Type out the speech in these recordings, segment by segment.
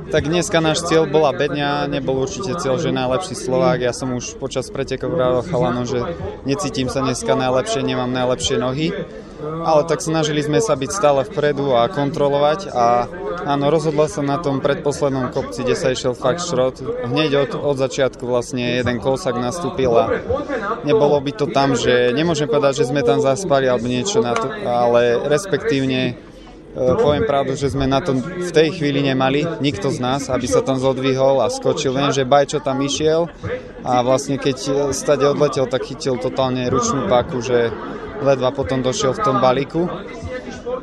Tak dneska náš cieľ bola bedňa, nebol určite cieľ, že najlepší Slovák. Ja som už počas pretekov vravel chalanom, že necítim sa dneska najlepšie, nemám najlepšie nohy. Ale tak snažili sme sa byť stále vpredu a kontrolovať a áno, rozhodla som na tom predposlednom kopci, kde sa išiel fakt šrot. Hneď od začiatku vlastne jeden kolsak nastúpil a nebolo by to tam, že nemôžem povedať, že sme tam zaspali alebo niečo na to, ale respektívne poviem pravdu, že sme na to v tej chvíli nemali, nikto z nás, aby sa tam zodvihol a skočil. Viem, že Bajčo tam išiel a vlastne keď stade odletel, tak chytil totálne ručnú páku, že ledva potom došiel v tom balíku.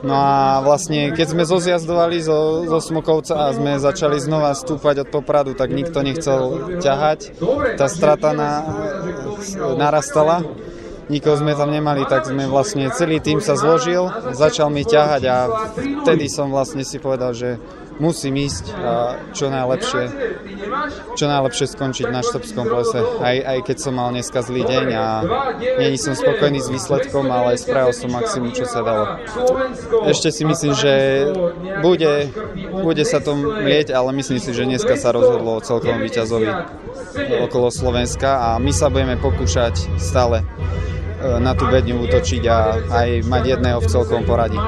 No a vlastne keď sme zozjazdovali zo Smokovca a sme začali znova stúpať od Popradu, tak nikto nechcel ťahať. Tá strata narastala. Nikoho sme tam nemali, tak sme vlastne celý tým sa zložil, začal mi ťahať a vtedy som vlastne si povedal, že musím ísť a čo najlepšie skončiť na štrbskom plese, aj keď som mal dneska zlý deň a nie som spokojný s výsledkom, ale spravil som maximum, čo sa dalo. Ešte si myslím, že bude sa to mlieť, ale myslím si, že dneska sa rozhodlo o celkovom víťazovi okolo Slovenska a my sa budeme pokúšať stále na tú bedňu útočiť a aj mať jedného v celkovom poradí.